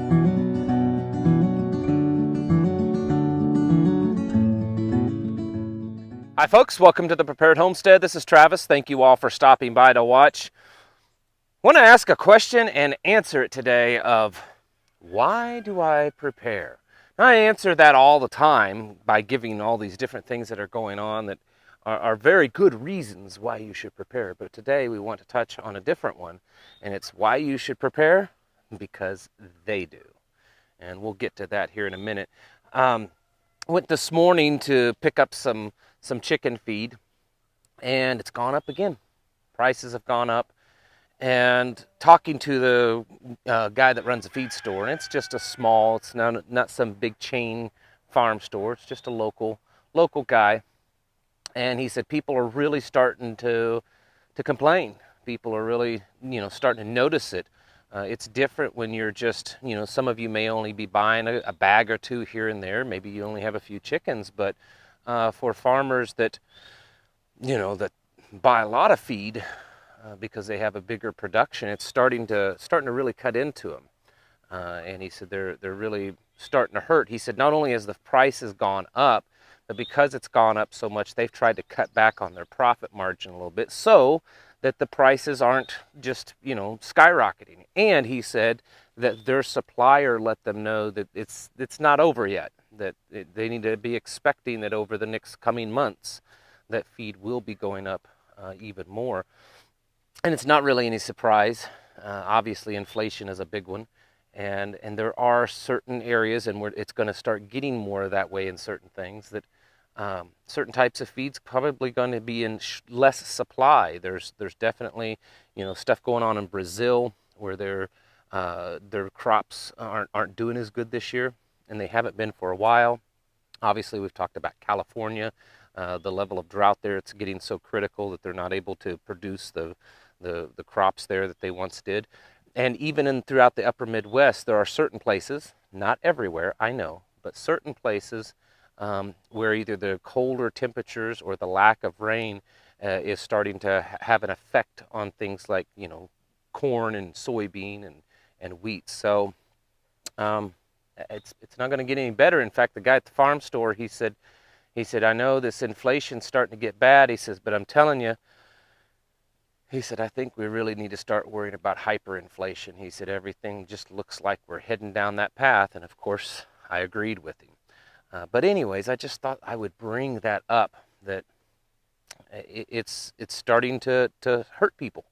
Hi folks, welcome to the Prepared Homestead. This is Travis. Thank you all for stopping by to watch. I want to ask a question and answer it today of why do I prepare? Now, I answer that all the time by giving all these different things that are going on that are very good reasons why you should prepare. But today we want to touch on a different one, and it's why you should prepare, because they do. And we'll get to that here in a minute. Went this morning to pick up some chicken feed, and it's gone up again. Prices have gone up. And talking to the guy that runs a feed store, and it's just a small, it's not some big chain farm store, it's just a local guy. And he said people are really starting to complain. People are really, starting to notice it. It's different when you're just, some of you may only be buying a bag or two here and there. Maybe you only have a few chickens, but for farmers that, that buy a lot of feed because they have a bigger production, it's starting to really cut into them. And he said they're really starting to hurt. He said not only has the price has gone up, but because it's gone up so much, they've tried to cut back on their profit margin a little bit so that the prices aren't just, skyrocketing. And he said that their supplier let them know that it's not over yet, that they need to be expecting that over the next coming months that feed will be going up even more. And it's not really any surprise. Obviously, inflation is a big one. And there are certain areas, and it's going to start getting more that way in certain things, that certain types of feed's probably going to be in less supply. There's definitely, stuff going on in Brazil where their crops aren't doing as good this year, and they haven't been for a while. Obviously, we've talked about California, the level of drought there. It's getting so critical that they're not able to produce the crops there that they once did. And even throughout the upper Midwest, there are certain places, not everywhere, I know, but certain places where either the colder temperatures or the lack of rain is starting to have an effect on things like, corn and soybean and wheat. So it's not going to get any better. In fact, the guy at the farm store, he said, I know this inflation's starting to get bad. He says, but I'm telling you, he said, I think we really need to start worrying about hyperinflation. He said, everything just looks like we're heading down that path. And of course, I agreed with him. But anyways, I just thought I would bring that up, that it's starting to hurt people.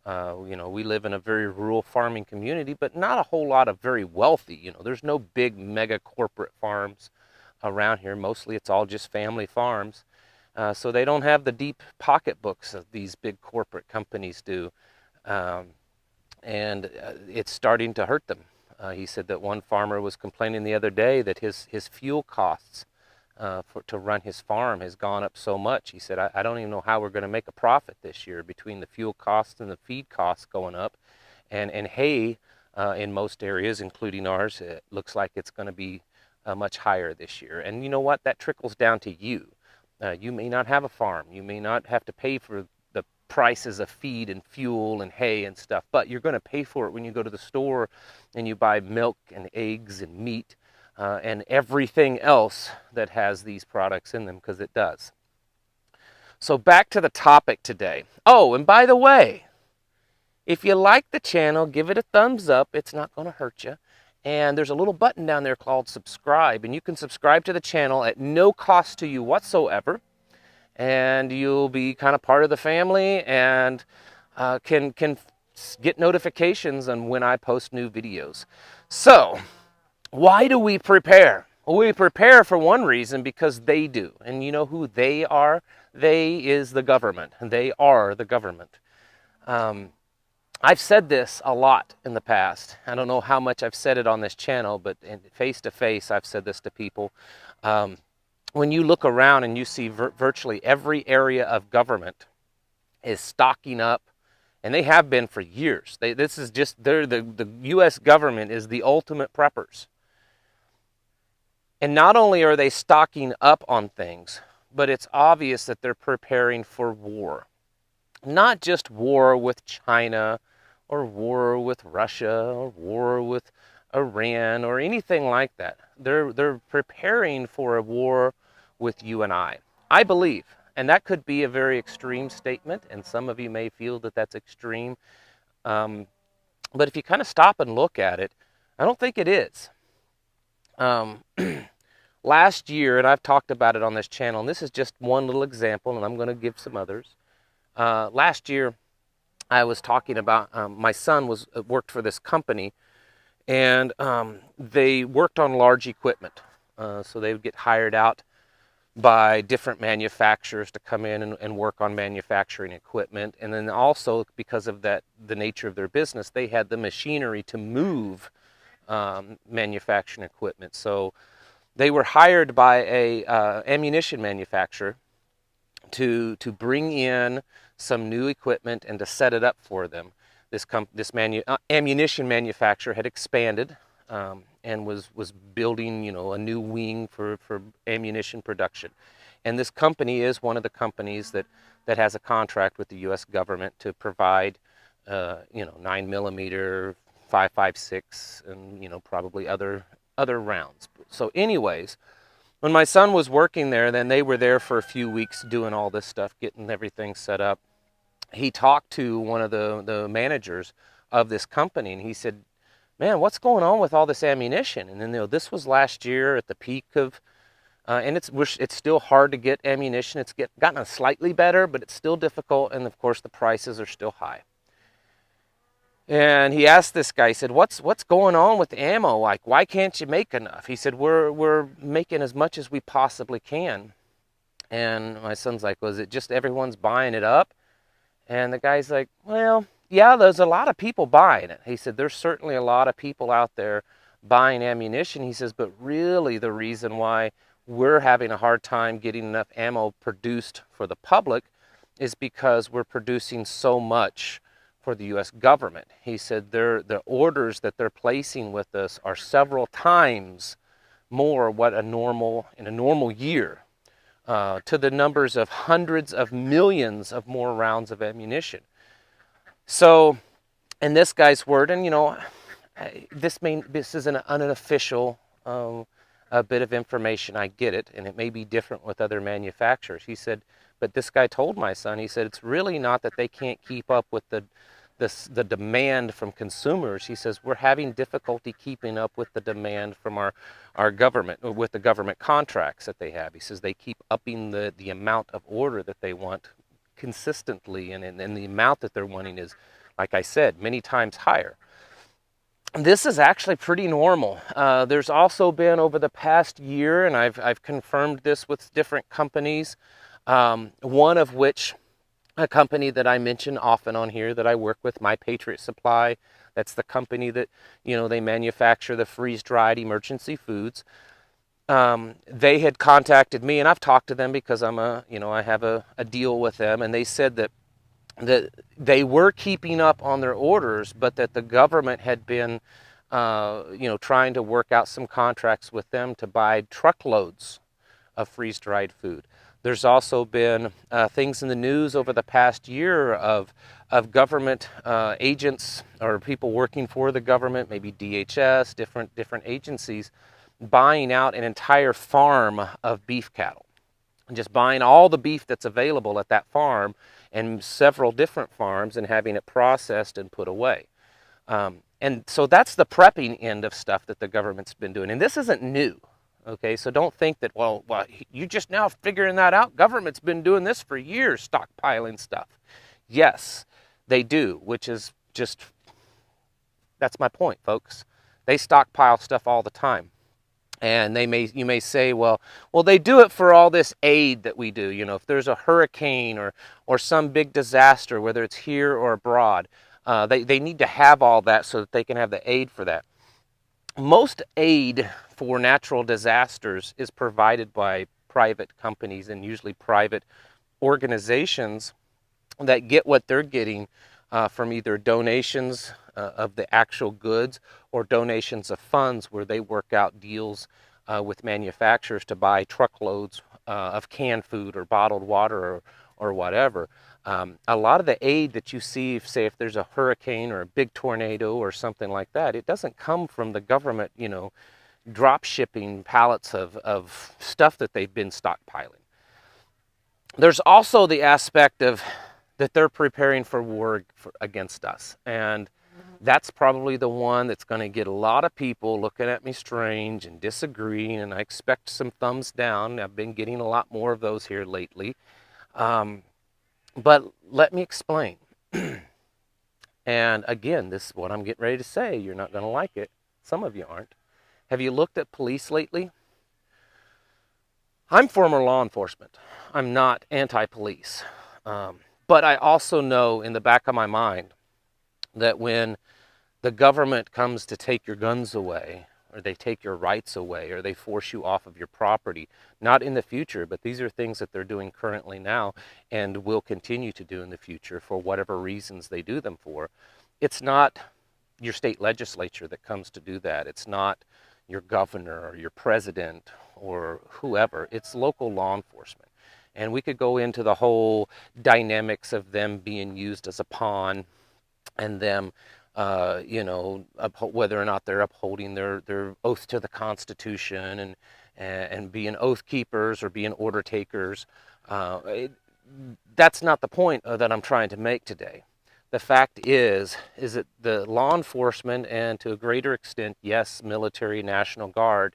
We live in a very rural farming community, but not a whole lot of very wealthy. There's no big mega corporate farms around here. Mostly it's all just family farms. So they don't have the deep pocketbooks that these big corporate companies do. And it's starting to hurt them. He said that one farmer was complaining the other day that his fuel costs to run his farm has gone up so much. He said, I don't even know how we're going to make a profit this year between the fuel costs and the feed costs going up. And hay in most areas, including ours, it looks like it's going to be much higher this year. And you know what? That trickles down to you. You may not have a farm. You may not have to pay for the prices of feed and fuel and hay and stuff, but you're going to pay for it when you go to the store and you buy milk and eggs and meat and everything else that has these products in them, because it does. So back to the topic today. Oh, and by the way, if you like the channel, give it a thumbs up. It's not going to hurt you. And there's a little button down there called subscribe, and you can subscribe to the channel at no cost to you whatsoever, and you'll be kind of part of the family and can get notifications on when I post new videos. So why do we prepare? Well, we prepare for one reason, because they do. And you know who they are? They is the government. They are the government. I've said this a lot in the past. I don't know how much I've said it on this channel, but face to face, I've said this to people. When you look around and you see virtually every area of government is stocking up, and they have been for years. The U.S. government is the ultimate preppers. And not only are they stocking up on things, but it's obvious that they're preparing for war. Not just war with China, or war with Russia, or war with Iran or anything like that. They're preparing for a war with you and I believe. And that could be a very extreme statement, and some of you may feel that that's extreme. Um, but if you kind of stop and look at it, I don't think it is. Um, Last year, and I've talked about it on this channel, and this is just one little example, and I'm going to give some others. Last year, I was talking about my son was worked for this company, and they worked on large equipment. So they would get hired out by different manufacturers to come in and work on manufacturing equipment. And then also, because of that, the nature of their business, they had the machinery to move manufacturing equipment. So they were hired by a ammunition manufacturer to bring in some new equipment and to set it up for them. This ammunition manufacturer had expanded and was building, a new wing for ammunition production. And this company is one of the companies that has a contract with the U.S. government to provide, 9mm, 5.56, and probably other rounds. So, anyways, when my son was working there, then they were there for a few weeks doing all this stuff, getting everything set up. He talked to one of the managers of this company, and he said, "Man, what's going on with all this ammunition?" And then this was last year at the peak of, and it's still hard to get ammunition. It's gotten slightly better, but it's still difficult, and of course the prices are still high. And he asked this guy, he said, what's going on with the ammo? Like, why can't you make enough? He said, we're making as much as we possibly can. And my son's like, well, is it just everyone's buying it up? And the guy's like, well, yeah, there's a lot of people buying it. He said, there's certainly a lot of people out there buying ammunition. He says, but really the reason why we're having a hard time getting enough ammo produced for the public is because we're producing so much for the U.S. government. He said the orders that they're placing with us are several times more what in a normal year, to the numbers of hundreds of millions of more rounds of ammunition. So, in this guy's word, and this is an unofficial a bit of information, I get it, and it may be different with other manufacturers. He said, but this guy told my son, he said, it's really not that they can't keep up with the demand from consumers. He says, we're having difficulty keeping up with the demand from our government, with the government contracts that they have. He says they keep upping the amount of order that they want consistently, and the amount that they're wanting is, like I said, many times higher. This is actually pretty normal. There's also been over the past year, and I've confirmed this with different companies, one of which, a company that I mention often on here that I work with, My Patriot Supply. That's the company that, they manufacture the freeze-dried emergency foods. They had contacted me, and I've talked to them because I have a deal with them, and they said that they were keeping up on their orders, but that the government had been, trying to work out some contracts with them to buy truckloads of freeze-dried food. There's also been things in the news over the past year of government agents or people working for the government, maybe DHS, different agencies, buying out an entire farm of beef cattle, and just buying all the beef that's available at that farm and several different farms and having it processed and put away. And so that's the prepping end of stuff that the government's been doing. And this isn't new. Okay, so don't think that, well, you just now figuring that out. Government's been doing this for years, stockpiling stuff. Yes, they do, which is just, that's my point, folks. They stockpile stuff all the time. And you may say, well, they do it for all this aid that we do. If there's a hurricane or some big disaster, whether it's here or abroad, they need to have all that so that they can have the aid for that. Most aid for natural disasters is provided by private companies and usually private organizations that get what they're getting from either donations of the actual goods or donations of funds where they work out deals with manufacturers to buy truckloads of canned food or bottled water or whatever. A lot of the aid that you see, say if there's a hurricane or a big tornado or something like that, it doesn't come from the government, drop shipping pallets of stuff that they've been stockpiling. There's also the aspect of that they're preparing for war against us. And that's probably the one that's going to get a lot of people looking at me strange and disagreeing, and I expect some thumbs down. I've been getting a lot more of those here lately. But let me explain. And again, this is what I'm getting ready to say. You're not going to like it. Some of you aren't. Have you looked at police lately? I'm former law enforcement. I'm not anti-police. But I also know in the back of my mind that when the government comes to take your guns away, or they take your rights away, or they force you off of your property, not in the future, but these are things that they're doing currently now and will continue to do in the future for whatever reasons they do them for. It's not your state legislature that comes to do that. It's not your governor or your president or whoever. It's local law enforcement. And we could go into the whole dynamics of them being used as a pawn and them whether or not they're upholding their oath to the Constitution and being oath keepers or being order takers. That's not the point that I'm trying to make today. The fact is that the law enforcement, and to a greater extent, yes, military, National Guard,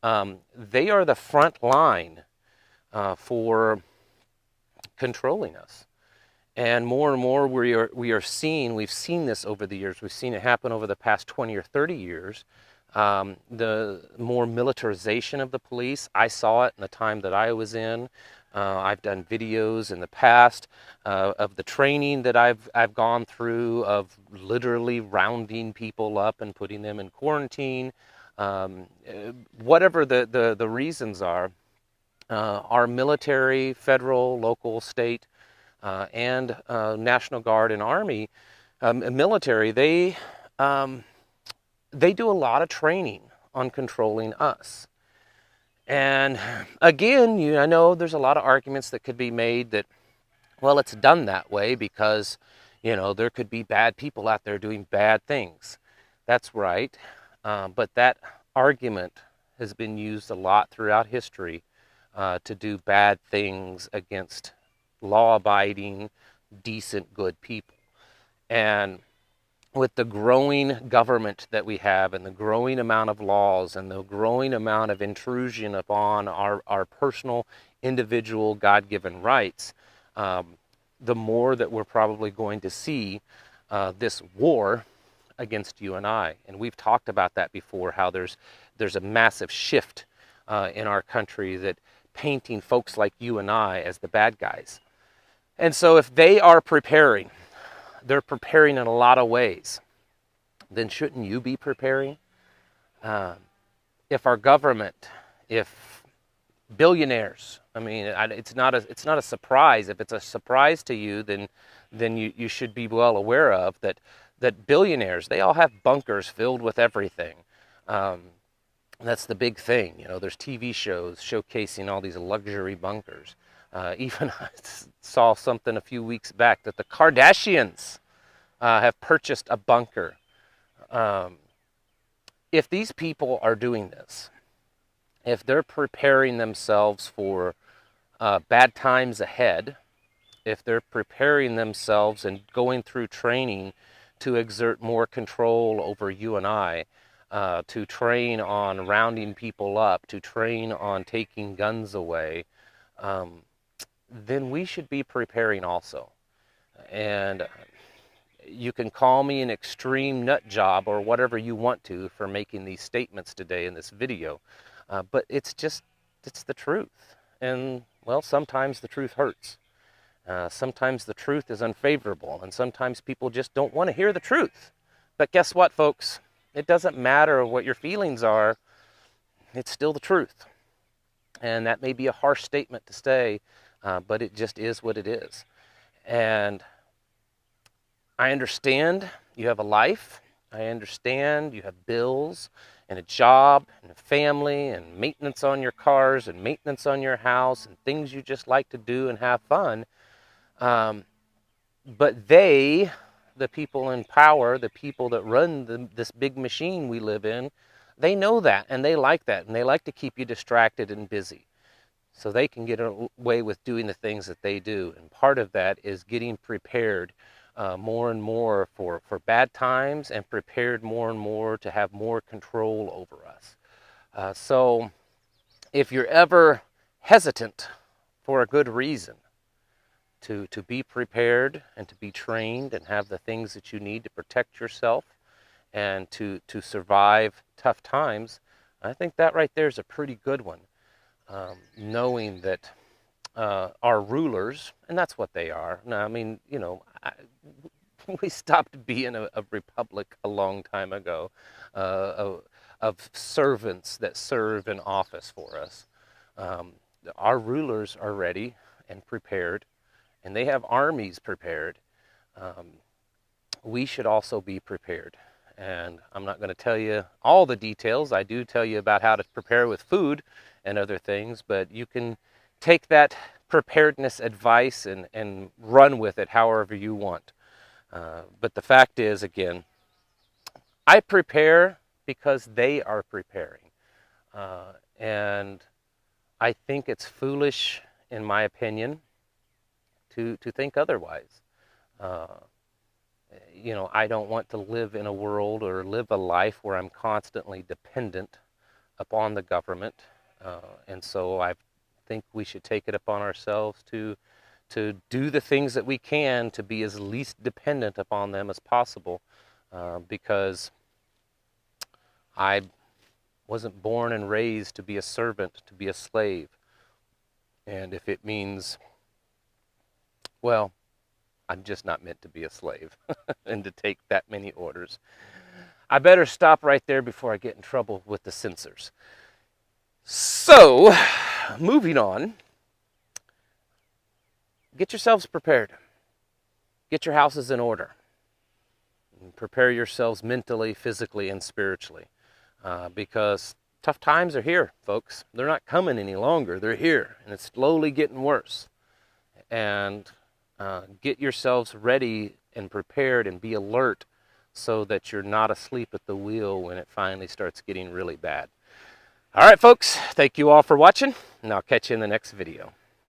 they are the front line for controlling us. And more we've seen this over the years. We've seen it happen over the past 20 or 30 years. The more militarization of the police, I saw it in the time that I was in. I've done videos in the past of the training that I've gone through of literally rounding people up and putting them in quarantine. Whatever the reasons are, our military, federal, local, state, and National Guard and Army, military, they do a lot of training on controlling us. And again, I know there's a lot of arguments that could be made that, well, it's done that way because, there could be bad people out there doing bad things. That's right. But that argument has been used a lot throughout history to do bad things against law-abiding, decent, good people. And with the growing government that we have and the growing amount of laws and the growing amount of intrusion upon our personal, individual, God-given rights, the more that we're probably going to see this war against you and I. And we've talked about that before, how there's a massive shift in our country that painting folks like you and I as the bad guys. And so if they are preparing, they're preparing in a lot of ways, then shouldn't you be preparing? If our government, if billionaires, it's not a surprise. If it's a surprise to you, then you should be well aware of that billionaires, they all have bunkers filled with everything. That's the big thing. There's TV shows showcasing all these luxury bunkers. Even I saw something a few weeks back that the Kardashians have purchased a bunker. If these people are doing this, if they're preparing themselves for bad times ahead, if they're preparing themselves and going through training to exert more control over you and I, to train on rounding people up, to train on taking guns away, then we should be preparing also. And you can call me an extreme nut job or whatever you want to for making these statements today in this video, but it's the truth. And well, sometimes the truth hurts. Sometimes the truth is unfavorable, and sometimes people just don't want to hear the truth. But guess what, folks? It doesn't matter what your feelings are. It's still the truth. And that may be a harsh statement to say, but it just is what it is. And I understand you have a life. I understand you have bills and a job and a family and maintenance on your cars and maintenance on your house and things you just like to do and have fun. But they, the people in power, the people that run this big machine we live in, they know that and they like that, and they like to keep you distracted and busy so they can get away with doing the things that they do. And part of that is getting prepared more and more for bad times, and prepared more and more to have more control over us. So if you're ever hesitant for a good reason to be prepared and to be trained and have the things that you need to protect yourself and to survive tough times, I think that right there is a pretty good one. Knowing that our rulers, and that's what they are. Now, I mean, we stopped being a republic a long time ago, of servants that serve in office for us. Um, our rulers are ready and prepared, and they have armies prepared. Um, we should also be prepared. And I'm not going to tell you all the details. I do tell you about how to prepare with food and other things, but you can take that preparedness advice and run with it however you want. But the fact is, again, I prepare because they are preparing. And I think it's foolish, in my opinion, to think otherwise. Uh, I don't want to live in a world or live a life where I'm constantly dependent upon the government. And so I think we should take it upon ourselves to do the things that we can to be as least dependent upon them as possible, because I wasn't born and raised to be a servant, to be a slave. And if it means, well, I'm just not meant to be a slave and to take that many orders. I better stop right there before I get in trouble with the censors. So, moving on, get yourselves prepared. Get your houses in order. And prepare yourselves mentally, physically, and spiritually. Because tough times are here, folks. They're not coming any longer. They're here, and it's slowly getting worse. And get yourselves ready and prepared and be alert so that you're not asleep at the wheel when it finally starts getting really bad. All right, folks, thank you all for watching, and I'll catch you in the next video.